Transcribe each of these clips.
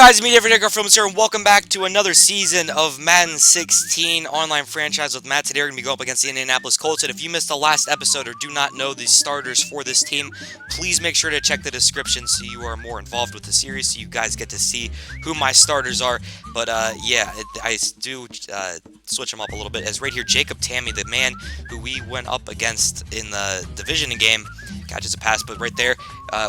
guys, me, Derek Carr here, and welcome back to another season of Madden 16 online franchise with Matt. Today we're going to be going up against the Indianapolis Colts, and if you missed the last episode or do not know the starters for this team, please make sure to check the description so you are more involved with the series, so you guys get to see who my starters are. But I do switch them up a little bit, as right here, Jacob Tamme, the man who we went up against in the division game, catches a pass, but right there,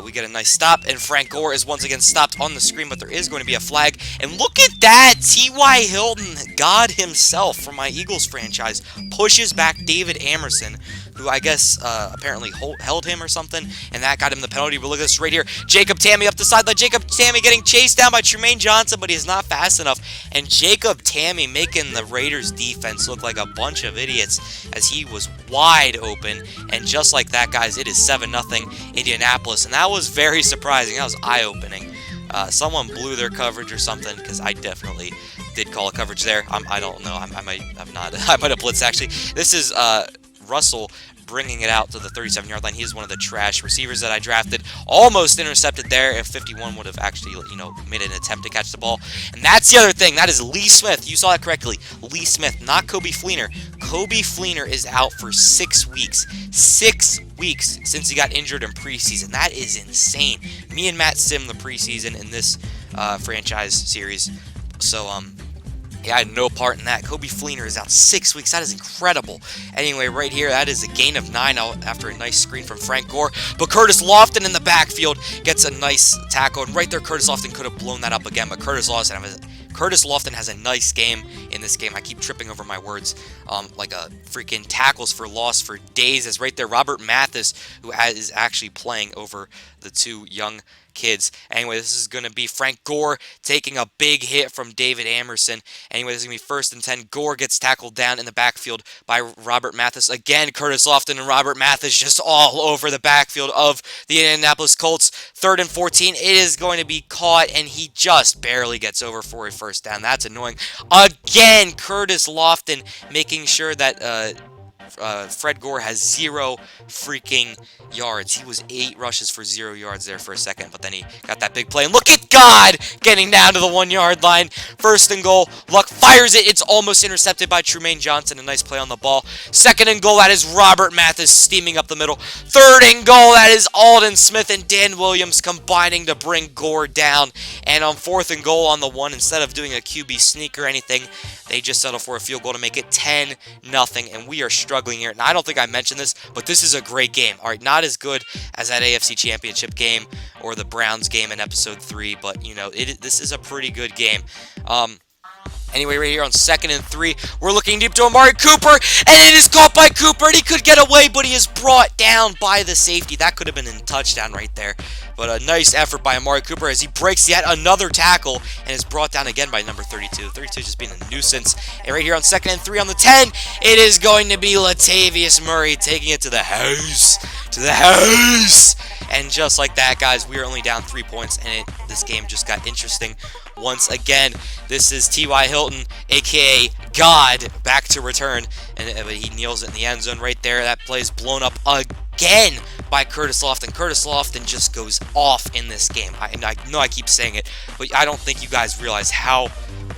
we get a nice stop, and Frank Gore is once again stopped on the screen, but there is going to be a flag, and look at that! T.Y. Hilton, God himself from my Eagles franchise, pushes back David Amerson, who I guess apparently held him or something, and that got him the penalty. But look at this right here, Jacob Tamme up the sideline, Jacob Tamme getting chased down by Trumaine Johnson, but he's not fast enough, and Jacob Tamme making the Raiders defense look like a bunch of idiots, as he was wide open, and just like that, guys, it is 7-0 Indianapolis, and that was very surprising. That was eye-opening. Someone blew their coverage or something, because I definitely did call a coverage there. I don't know. I might have not. I might have blitzed, actually. This is Russell bringing it out to the 37-yard line. He is one of the trash receivers that I drafted. Almost intercepted there if 51 would have actually, made an attempt to catch the ball. And that's the other thing. That is Lee Smith. You saw that correctly. Lee Smith, not Coby Fleener. Coby Fleener is out for 6 weeks. 6 weeks since he got injured in preseason. That is insane. Me and Matt sim the preseason in this franchise series. So, yeah, I had no part in that. Coby Fleener is out 6 weeks. That is incredible. Anyway, right here, that is a gain of 9 after a nice screen from Frank Gore. But Curtis Lofton in the backfield gets a nice tackle. And right there, Curtis Lofton could have blown that up again. But Curtis Lofton has a nice game in this game. I keep tripping over my words. Like a freaking tackles for loss for days. As right there, Robert Mathis, who is actually playing over the two young kids. Anyway, this is going to be Frank Gore taking a big hit from David Amerson. Anyway, this is going to be 1st and 10. Gore gets tackled down in the backfield by Robert Mathis. Again, Curtis Lofton and Robert Mathis just all over the backfield of the Indianapolis Colts. 3rd and 14. It is going to be caught, and he just barely gets over for a first down. That's annoying. Again, Curtis Lofton making sure that Fred Gore has 0 freaking yards. He was 8 rushes for 0 yards there for a second, but then he got that big play. And look at God getting down to the 1-yard line. 1st and goal. Luck fires it. It's almost intercepted by Trumaine Johnson. A nice play on the ball. 2nd and goal. That is Robert Mathis steaming up the middle. 3rd and goal. That is Aldon Smith and Dan Williams combining to bring Gore down. And on 4th and goal on the 1, instead of doing a QB sneak or anything, they just settle for a field goal to make it 10-0. And we are struggling here. And I don't think I mentioned this, but this is a great game. All right, not as good as that AFC Championship game or the Browns game in Episode 3, but, this is a pretty good game. Anyway, right here on 2nd and 3, we're looking deep to Amari Cooper, and it is caught by Cooper, and he could get away, but he is brought down by the safety. That could have been a touchdown right there. But a nice effort by Amari Cooper as he breaks yet another tackle and is brought down again by number 32. 32 just being a nuisance. And right here on 2nd and 3 on the 10, it is going to be Latavius Murray taking it to the house. To the house! And just like that, guys, we are only down 3 points, and this game just got interesting once again. This is T.Y. Hilton, a.k.a. God, back to return. And he kneels it in the end zone right there. That play is blown up again by Curtis Lofton. Curtis Lofton just goes off in this game. I know I keep saying it, but I don't think you guys realize how,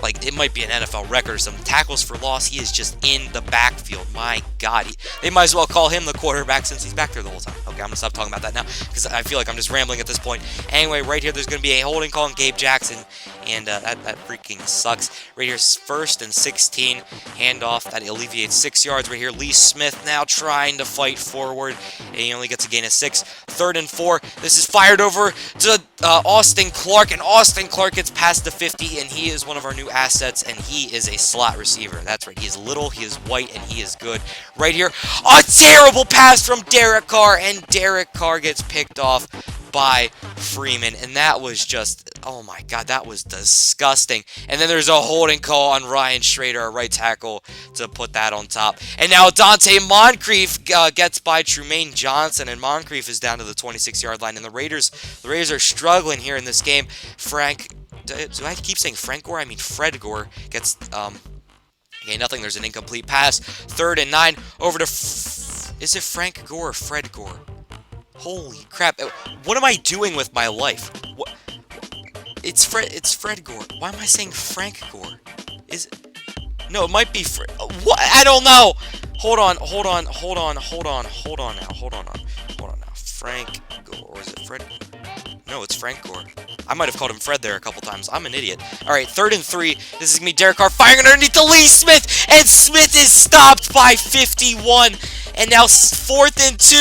it might be an NFL record or some tackles for loss. He is just in the backfield. My God. They might as well call him the quarterback since he's back there the whole time. Okay, I'm going to stop talking about that now because I feel like I'm just rambling at this point. Anyway, right here, there's going to be a holding call on Gabe Jackson, and that freaking sucks. Right here's 1st and 16. Handoff. That alleviates 6 yards. Right here, Lee Smith now trying to fight forward, and he only gets a gain of 6. 3rd and 4. This is fired over to Austin Clark, and Austin Clark gets past the 50, and he is one of our new assets, and he is a slot receiver. That's right. He is little, he is white, and he is good. Right here, a terrible pass from Derek Carr, and Derek Carr gets picked off by Freeman, and that was just, oh my God, that was disgusting. And then there's a holding call on Ryan Schraeder, a right tackle, to put that on top. And now Dante Moncrief gets by Trumaine Johnson, and Moncrief is down to the 26-yard line. And the Raiders are struggling here in this game. Do I keep saying Frank Gore? I mean Fred Gore gets, okay, nothing. There's an incomplete pass. 3rd and 9 over to, is it Frank Gore or Fred Gore? Holy crap. What am I doing with my life? What? It's Fred Gore. Why am I saying Frank Gore? Is it? No, it might be Fred. What? I don't know. Hold on now. Frank Gore, or is it Fred? No, it's Frank Gore. I might have called him Fred there a couple times. I'm an idiot. All right, 3rd and 3. This is going to be Derek Carr firing underneath to Lee Smith, and Smith is stopped by 51. And now 4th and 2,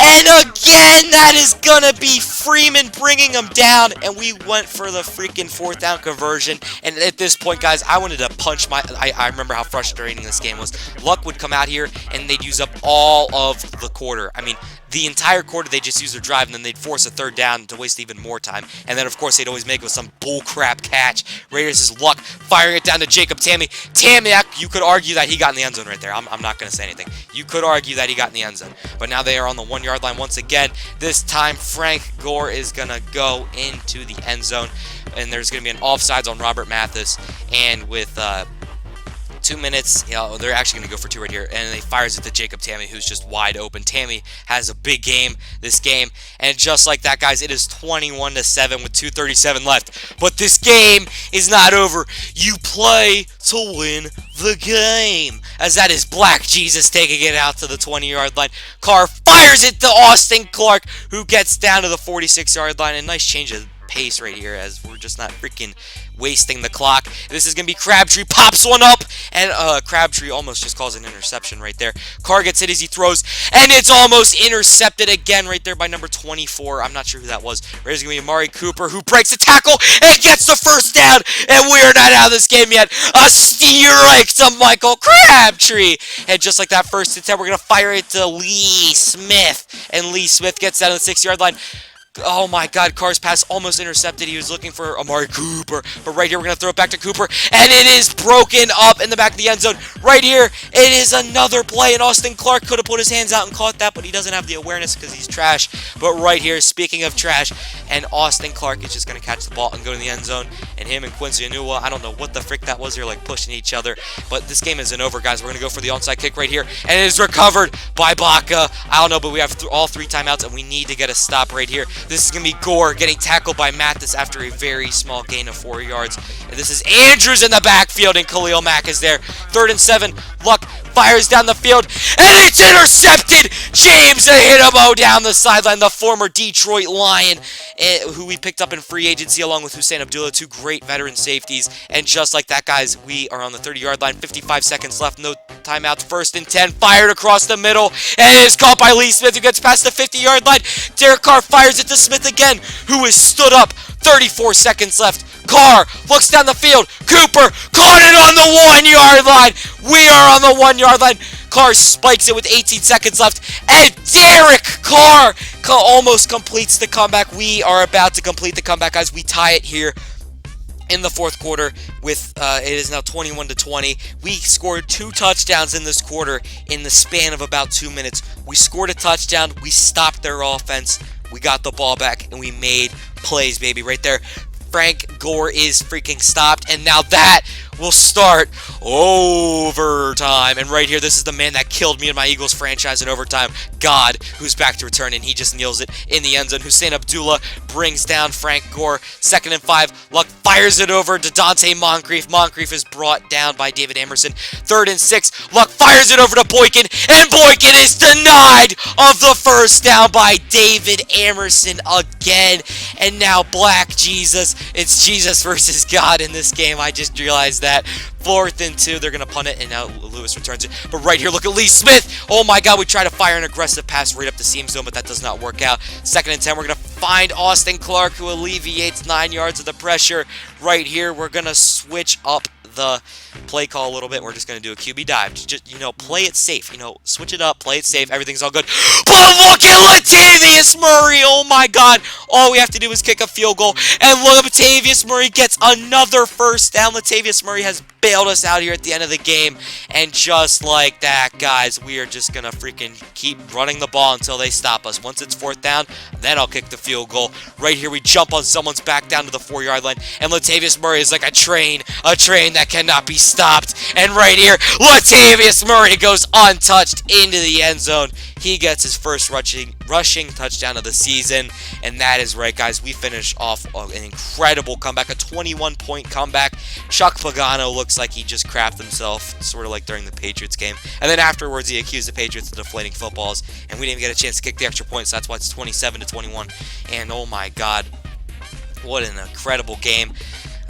and again, that is going to be Freeman bringing him down, and we went for the freaking 4th down conversion. And at this point, guys, I wanted to punch I remember how frustrating this game was. Luck would come out here, and they'd use up all of the quarter. I mean, the entire quarter, they just use their drive, and then they'd force a 3rd down to waste even more time. And then, of course, they'd always make it with some bullcrap catch. Raiders is Luck firing it down to Jacob Tamiak. You could argue that he got in the end zone right there. I'm not going to say anything. You could argue that he got in the end zone. But now they are on the 1-yard line once again. This time, Frank Gore is going to go into the end zone. And there's going to be an offsides on Robert Mathis. And with 2 minutes, they're actually going to go for 2 right here, and they fires it to Jacob Tamme, who's just wide open. Tamme has a big game this game, and just like that, guys, it is 21-7 with 2:37 left. But this game is not over. You play to win the game, as that is Black Jesus taking it out to the 20-yard line. Carr fires it to Austin Clark, who gets down to the 46-yard line. A nice change of pace right here, as we're just not freaking wasting the clock. This is going to be Crabtree, pops one up, and Crabtree almost just calls an interception right there. Carr gets it as he throws, and it's almost intercepted again right there by number 24. I'm not sure who that was. There's going to be Amari Cooper, who breaks the tackle and gets the 1st down, and we're not out of this game yet. A strike to Michael Crabtree, and just like that, 1st and 10, we're going to fire it to Lee Smith, and Lee Smith gets down to the 6-yard line. Oh my God, Carr's pass almost intercepted. He was looking for Amari Cooper. But right here, we're going to throw it back to Cooper. And it is broken up in the back of the end zone. Right here, it is another play. And Austin Clark could have put his hands out and caught that, but he doesn't have the awareness because he's trash. But right here, speaking of trash, and Austin Clark is just going to catch the ball and go to the end zone. And him and Quincy Enunwa, I don't know what the frick that was. They're like pushing each other. But this game isn't over, guys. We're going to go for the onside kick right here. And it is recovered by Baca. I don't know, but we have all 3 timeouts, and we need to get a stop right here. This is going to be Gore getting tackled by Mathis after a very small gain of 4 yards. And this is Andrews in the backfield, and Khalil Mack is there. 3rd and 7. Luck fires down the field, and it's intercepted! James Ihedigbo down the sideline, the former Detroit Lion, who we picked up in free agency along with Husain Abdullah, 2 great veteran safeties. And just like that, guys, we are on the 30-yard line, 55 seconds left, no timeouts, 1st and 10, fired across the middle, and it is caught by Lee Smith, who gets past the 50-yard line. Derek Carr fires it to Smith again, who is stood up, 34 seconds left. Carr looks down the field. Cooper caught it on the 1-yard line. We are on the 1-yard line. Carr spikes it with 18 seconds left. And Derek Carr almost completes the comeback. We are about to complete the comeback, guys. We tie it here in the 4th quarter with it is now 21-20. We scored 2 touchdowns in this quarter in the span of about 2 minutes. We scored a touchdown. We stopped their offense. We got the ball back, and we made plays, baby, right there. Frank Gore is freaking stopped, and now that will start overtime. And right here, this is the man that killed me in my Eagles franchise in overtime, God, who's back to return, and he just kneels it in the end zone. Husain Abdullah brings down Frank Gore. 2nd and 5. Luck fires it over to Dante Moncrief. Moncrief is brought down by David Amerson. 3rd and 6. Luck fires it over to Boykin, and Boykin is denied of the 1st down by David Amerson again. And now Black Jesus. It's Jesus versus God in this game. I just realized that. 4th and 2, they're going to punt it, and now Lewis returns it. But right here, look at Lee Smith. Oh my God, we try to fire an aggressive pass right up the seam zone, but that does not work out. 2nd and 10, we're going to find Austin Clark, who alleviates 9 yards of the pressure. Right here, we're going to switch up the play call a little bit. We're just going to do a QB dive. Just, play it safe. Switch it up, play it safe. Everything's all good. But look at Latavius Murray. Oh my God. All we have to do is kick a field goal. And look, Latavius Murray gets another 1st down. Latavius Murray has bailed us out here at the end of the game. And just like that, guys, we are just going to freaking keep running the ball until they stop us. Once it's 4th down, then I'll kick the field goal. Right here, we jump on someone's back down to the 4-yard line. And Latavius Murray is like a train that cannot be stopped. And right here, Latavius Murray goes untouched into the end zone. He gets his first rushing touchdown of the season, and that is right, guys. We finish off an incredible comeback, a 21-point comeback. Chuck Pagano looks like he just crapped himself, sort of like during the Patriots game. And then afterwards, he accused the Patriots of deflating footballs, and we didn't even get a chance to kick the extra point, so that's why it's 27-21. And oh my God, what an incredible game.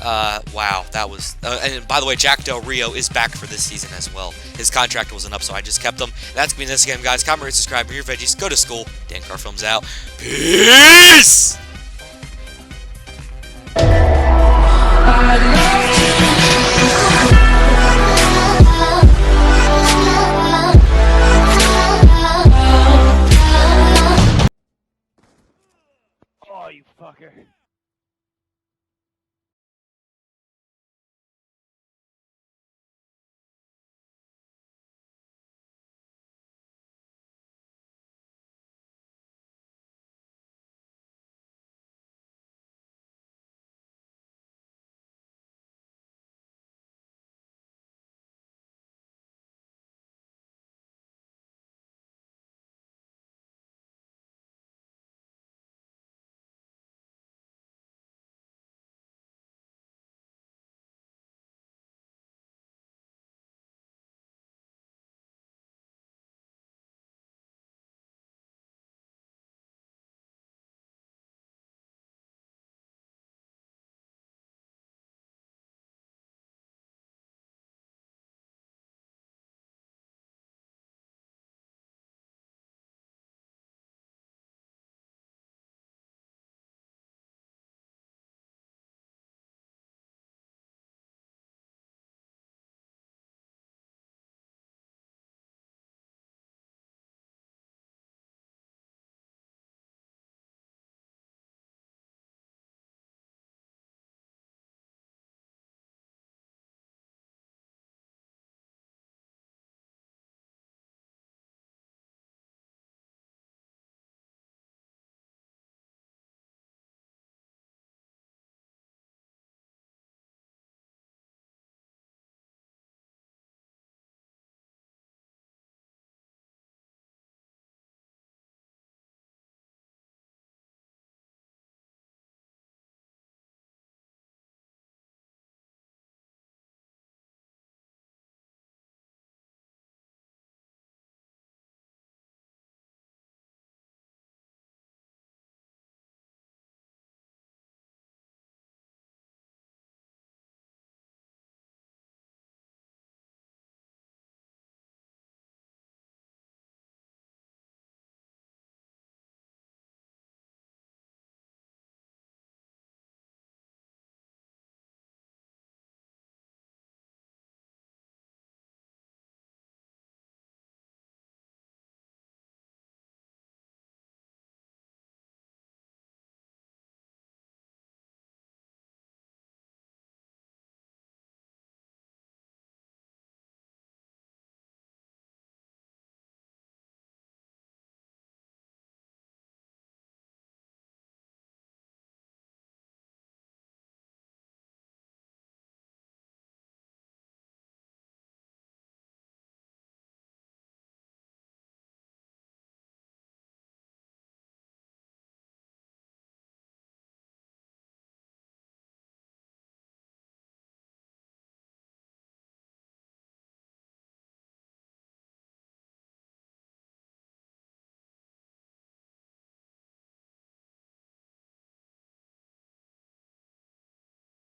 Wow, that was... and by the way, Jack Del Rio is back for this season as well. His contract wasn't up, so I just kept him. That's going to be this game, guys. Comment, rate, subscribe, bring your veggies, go to school. Dan Carr Films out. Peace!